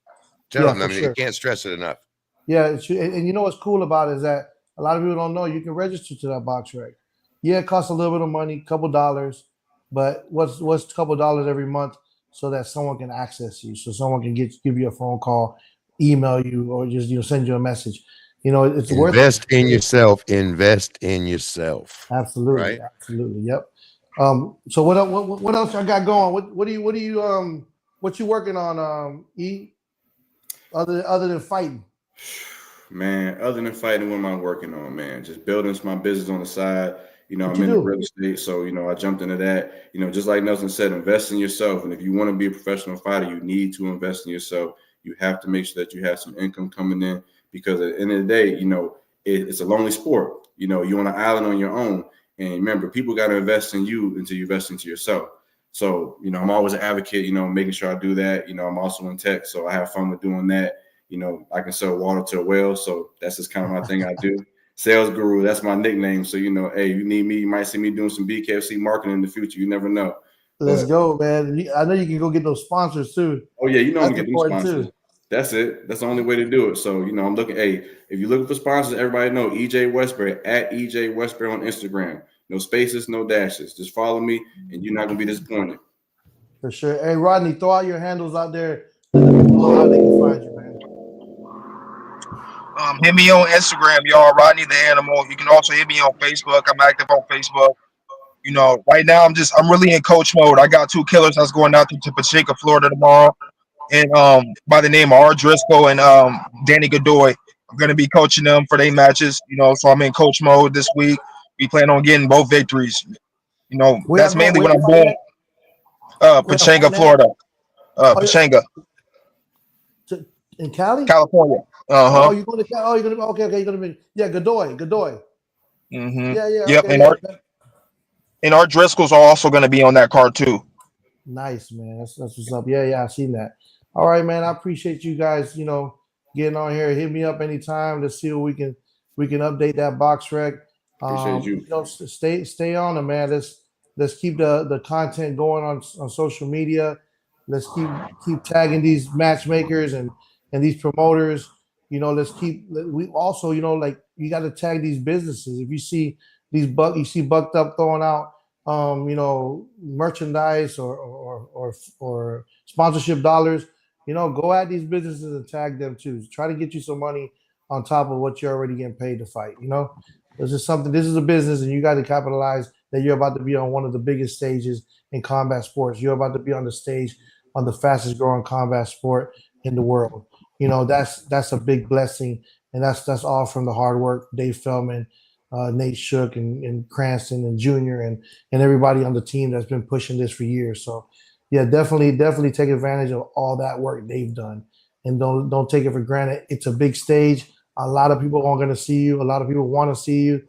Tell them. I mean, you can't stress it enough. Yeah, and you know what's cool about it is that a lot of people don't know you can register to that BoxRec. Yeah, it costs a little bit of money, couple dollars, but what's a couple dollars every month so that someone can access you, so someone can give you a phone call, email you, or just send you a message. It's worth it. Invest in yourself. Invest in yourself. Absolutely, right? Absolutely. Yep. So what else I got going? What you working on? E, other than fighting. Man, other than fighting, what am I working on, man? Just building my business on the side. I'm in the real estate, so I jumped into that. Just like Nelson said, invest in yourself. And if you want to be a professional fighter, you need to invest in yourself. You have to make sure that you have some income coming in, because at the end of the day, it's a lonely sport. You're on an island on your own. And remember, people got to invest in you until you invest into yourself. So, I'm always an advocate, making sure I do that. I'm also in tech, so I have fun with doing that. I can sell water to a whale, so that's just kind of my thing I do. Sales guru, that's my nickname. So, hey, you need me, you might see me doing some BKFC marketing in the future. You never know. Let's go, man. I know you can go get those sponsors too. Oh, yeah, I'm getting those sponsors. Too. That's it. That's the only way to do it. So, I'm looking, if you're looking for sponsors, everybody know EJ Westbury, at EJ Westbury on Instagram. No spaces, no dashes. Just follow me, and you're not going to be disappointed. For sure. Hey, Rodney, throw out your handles out there. How they can find you, man. Hit me on Instagram, y'all. Rodney the Animal. You can also hit me on Facebook. I'm active on Facebook. Right now I'm really in coach mode. I got 2 killers that's going out to Pacheco, Florida tomorrow, and by the name of R. Driscoll and Danny Godoy. I'm gonna be coaching them for their matches. So I'm in coach mode this week. We plan on getting both victories. That's mainly what I'm doing. Pacheco, Florida. Pacheco. In Cali? California. Oh, you're going to Cali? Oh, you're going to be, okay, you're going to be, Godoy. Mm-hmm. Yeah. Yep, okay, and our Driscolls are also going to be on that card too. Nice, man. That's what's up. Yeah, I've seen that. All right, man. I appreciate you guys, getting on here. Hit me up anytime to see what we can update that BoxRec. Appreciate you. Stay on it, man. Let's keep the content going on social media. Let's keep tagging these matchmakers and these promoters. We also, you got to tag these businesses. If you see Bucked Up throwing out, merchandise or sponsorship dollars, go at these businesses and tag them too. Try to get you some money on top of what you're already getting paid to fight. This is a business, and you got to capitalize that you're about to be on one of the biggest stages in combat sports. You're about to be on the stage on the fastest growing combat sport in the world. That's a big blessing, and that's all from the hard work, Dave Feldman, Nate Shook, and Cranston and Junior, and everybody on the team that's been pushing this for years. So, yeah, definitely take advantage of all that work they've done, and don't take it for granted. It's a big stage. A lot of people aren't going to see you. A lot of people want to see you,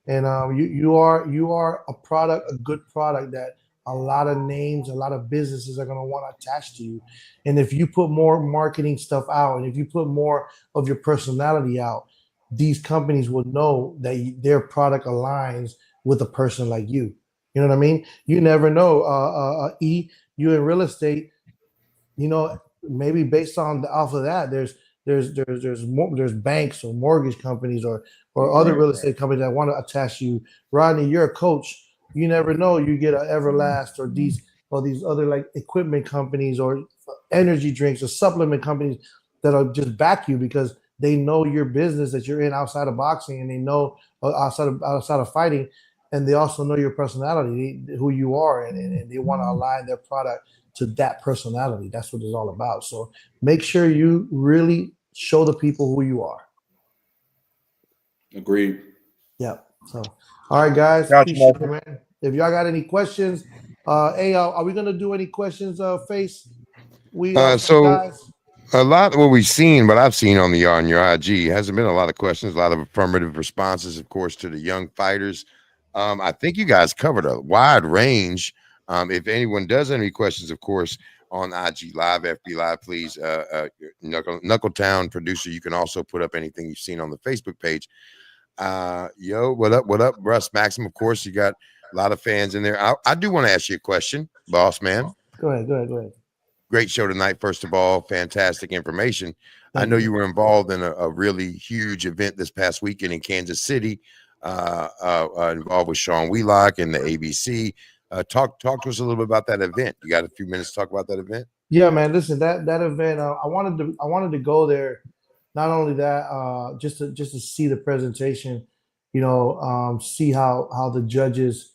and you are a product, a good product that a lot of names, a lot of businesses are going to want to attach to you. And if you put more marketing stuff out, and if you put more of your personality out, these companies will know that their product aligns with a person like you. You know what I mean? You never know. You in real estate, maybe based on off of that, there's banks or mortgage companies or other real estate companies that want to attach you. Rodney, you're a coach. You never know. You get an Everlast or these other like equipment companies or energy drinks or supplement companies that'll just back you because they know your business that you're in outside of boxing, and they know outside of fighting, and they also know your personality, who you are, and they want to align their product to that personality. That's what it's all about. So make sure you really show the people who you are. Agreed. Yeah. So, all right, guys. Appreciate it, man. If y'all got any questions, are we gonna do any questions? Face. Guys. A lot of what we've seen, what I've seen on your IG, hasn't been a lot of questions, a lot of affirmative responses, of course, to the young fighters. I think you guys covered a wide range. If anyone does have any questions, of course, on IG Live, FB Live, please, Knuckletown producer, you can also put up anything you've seen on the Facebook page. What up, Russ Maxim? Of course, you got a lot of fans in there. I do want to ask you a question, boss man. Go ahead. Great show tonight, first of all. Fantastic information. I know you were involved in a really huge event this past weekend in Kansas City, involved with Sean Wheelock and the ABC. Talk to us a little bit about that event. You got a few minutes to talk about that event? Yeah, man. Listen, that event, I wanted to go there. Not only that, just to see the presentation, see how the judges,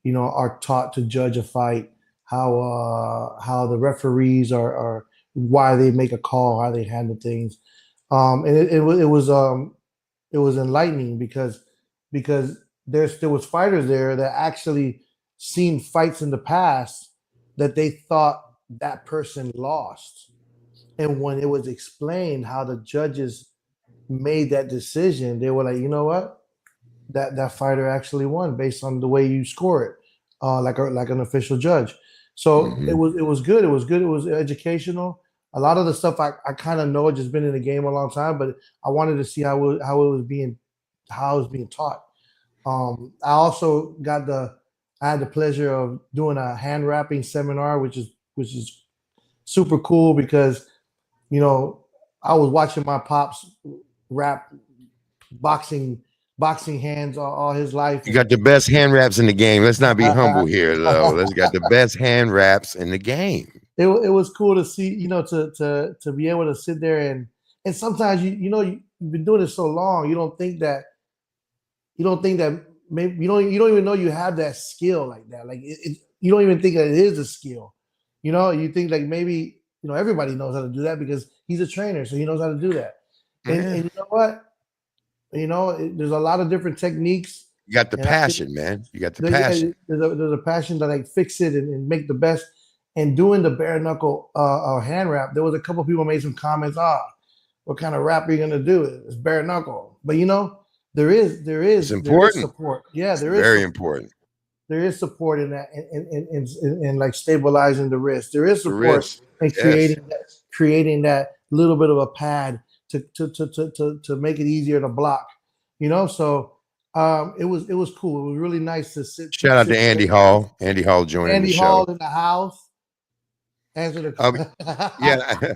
are taught to judge a fight, how the referees are why they make a call, how they handle things, and it was enlightening because there was fighters there that actually seen fights in the past that they thought that person lost, and when it was explained how the judges made that decision, they were like, you know what, that fighter actually won based on the way you score it, like an official judge. So it was good. It was educational. A lot of the stuff I kind of know, just been in the game a long time, but I wanted to see how it was being taught. I also I had the pleasure of doing a hand wrapping seminar, which is super cool because, I was watching my pops wrap boxing hands all his life. You got the best hand wraps in the game. Let's not be humble here, though. Let's got the best hand wraps in the game. It was cool to see, to be able to sit there and sometimes you've been doing it so long, you don't think that maybe you don't even know you have that skill like that. Like you don't even think that it is a skill. You think like maybe everybody knows how to do that because he's a trainer, so he knows how to do that. And you know what? There's a lot of different techniques. You got the passion, man. You got the passion. There's a passion to like fix it and make the best. And doing the bare knuckle hand wrap, there was a couple people made some comments. What kind of wrap are you gonna do? It's bare knuckle, but there is it's important. There is support. Yeah, there it's is very support. Important. There is support in that, in like stabilizing the wrist. There is support in creating that little bit of a pad to make it easier to block. So it was cool. It was really nice to sit. Shout out to Andy Hall. Andy Hall joining the show. Andy Hall in the house. Answer the yeah.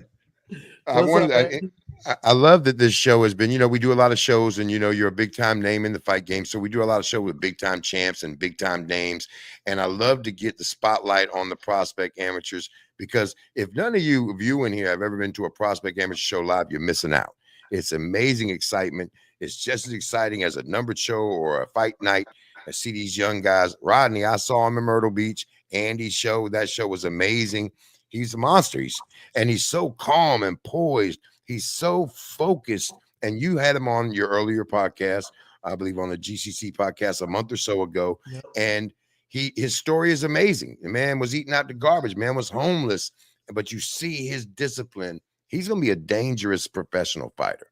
I love that this show has been, we do a lot of shows and, you're a big time name in the fight game. So we do a lot of shows with big time champs and big time names. And I love to get the spotlight on the prospect amateurs, because if none of you in here have ever been to a prospect amateur show live, you're missing out. It's amazing excitement. It's just as exciting as a numbered show or a fight night. I see these young guys. Rodney, I saw him in Myrtle Beach. Andy's show, that show was amazing. He's a monster. He's so calm and poised. He's so focused And you had him on your earlier podcast, I believe on the GCC podcast a month or so ago. Yep. And his story is amazing. The man was eating out the garbage. Man was homeless. But you see his discipline. He's going to be a dangerous professional fighter.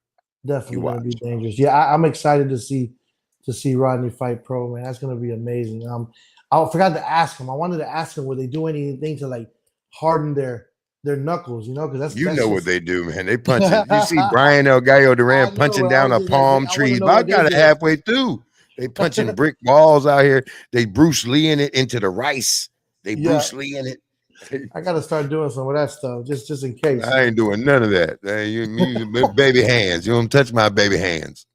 Definitely going to be dangerous. Yeah, I'm excited to see Rodney fight pro, man. That's going to be amazing. I forgot to ask him. I wanted to ask him, would they do anything to like harden their knuckles? You know, because that's what they do, man. They punch it. You see Brian El Gallo Duran punching down a palm tree. About got it halfway through. They punching brick walls out here. They Bruce Lee in it into the rice. They Bruce Lee in it. I got to start doing some of that stuff just in case. I ain't doing none of that. You baby hands. You don't touch my baby hands.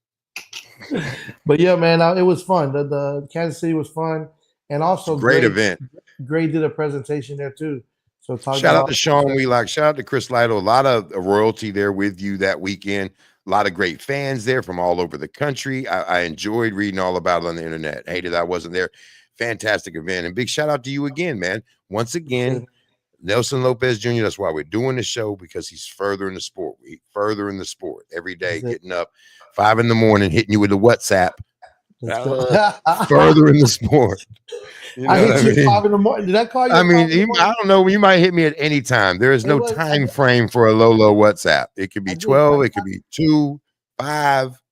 But yeah, man, it was fun. The Kansas City was fun, and also great event. Gray did a presentation there too. So shout out to Sean Wheelock. Shout out to Chris Lytle. A lot of royalty there with you that weekend. A lot of great fans there from all over the country. I enjoyed reading all about it on the internet. Hated I wasn't there. Fantastic event, and big shout out to you again, man. Once again. Nelson Lopez Jr., that's why we're doing the show, because he's further in the sport. Further in the sport every day, getting up 5 a.m, hitting you with the WhatsApp. Further in the sport. You know I hit you 5 a.m. Did I call you? I mean, I don't know. You might hit me at any time. There is no time frame for a low WhatsApp. It could be 12. It could be 2, 5.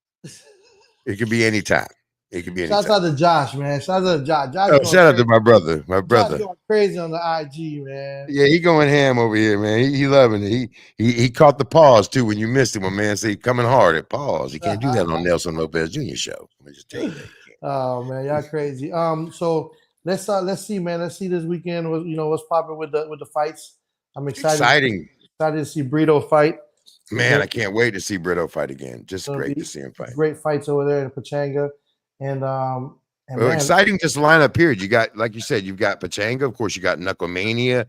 It could be any time. It could be any Shouts out to Josh, man. Shouts out to Josh. Shout out to my brother. My brother. Josh going crazy on the IG, man. Yeah, he going ham over here, man. He loving it. He caught the pause too when you missed him. My man said coming hard at pause. He can't do that on Nelson Lopez Jr. show. Let me just tell you that. Oh man, y'all crazy. So let's see, man. Let's see this weekend. What's popping with the fights. I'm excited. Excited to see Brito fight. Man, I can't wait to see Brito fight again. Just great to see him fight. Great fights over there in Pachanga. And well, man, exciting just lineup period. You got, like you said, you've got Pachanga, of course, you got Knucklemania,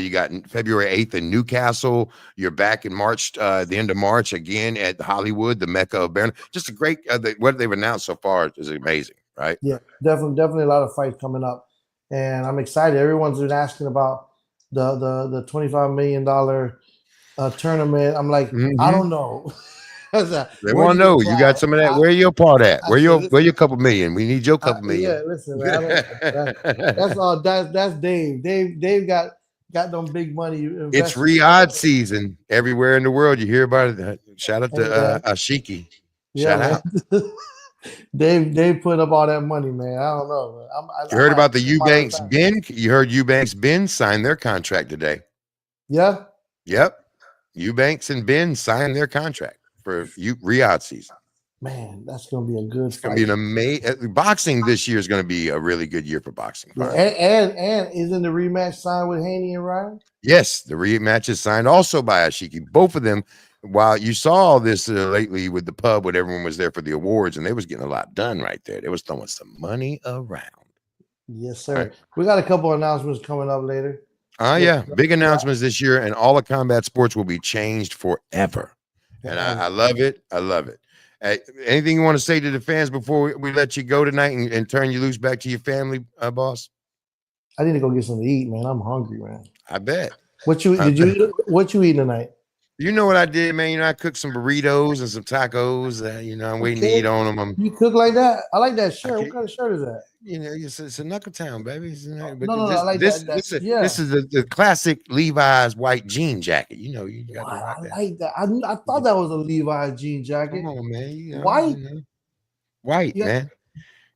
you got February 8th in Newcastle. You're back in March, the end of March again at Hollywood, the Mecca of Barron. Just a great what they've announced so far is amazing, right? Yeah, definitely a lot of fights coming up. And I'm excited. Everyone's been asking about the $25 million tournament. I'm like, I don't know. They want to know you got some of that. Where your part at? Where your couple million? We need your couple million. Yeah, listen, man, that's all. That's Dave. Dave got them big money. It's Riyadh season everywhere in the world. You hear about it. Shout out to Ashiki. Shout out. Dave put up all that money, man. I don't know. You heard about the Eubanks Ben? You heard Eubanks Ben signed their contract today. Yeah. Yep. Eubanks and Ben signed their contract for Riyadh season. Man, that's going to be a good It's going to be an amazing boxing this year is going to be a really good year for boxing. Yeah, and isn't the rematch signed with Haney and Ryan? Yes, the rematch is signed also by Ashiki. Both of them, while you saw all this lately with the pub when everyone was there for the awards and they was getting a lot done right there. They was throwing some money around. Yes, sir. Right. We got a couple announcements coming up later. Yeah, big announcements this year, and all the combat sports will be changed forever. And I love it. I love it. Anything you want to say to the fans before we let you go tonight and turn you loose back to your family, boss? I need to go get something to eat, man. I'm hungry, man. I bet. What you eating tonight? You know what I did, man? I cooked some burritos and some tacos. I'm waiting to eat on them. You cook like that? I like that shirt. What kind of shirt is that? It's a Knuckle Town, baby. I like this is the classic Levi's white jean jacket. You got to rock that. I like that. I thought that was a Levi's jean jacket. Come on, man. White? White, man.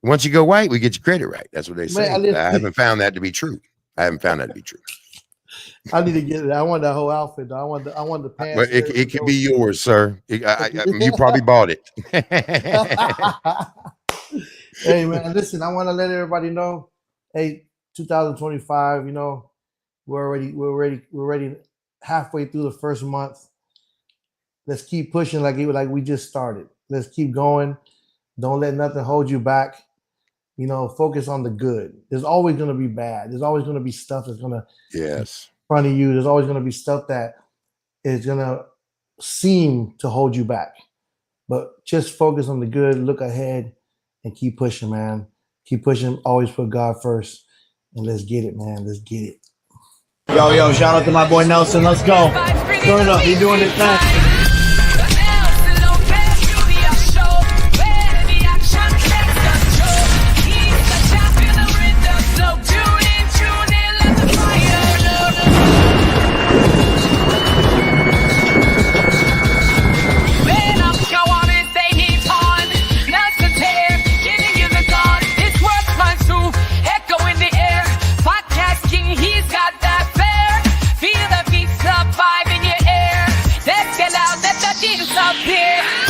Once you go white, we get your credit right. That's what they say. Man, I haven't found that to be true. I need to get it. I want that whole outfit, though. I want the pants. But it could be yours, sir. You probably bought it. Hey, man, listen, I want to let everybody know, hey, 2025, we're already halfway through the first month. Let's keep pushing like we just started. Let's keep going. Don't let nothing hold you back. Focus on the good. There's always going to be bad. There's always going to be stuff that's going to in front of you. There's always going to be stuff that is going to seem to hold you back. But just focus on the good, look ahead, and keep pushing, man. Keep pushing. Always put God first. And let's get it, man. Let's get it. Yo, shout out to my boy Nelson. Let's go. Turn it up. He doing it now. top 5 in your ear. Let's get out, let the disappear.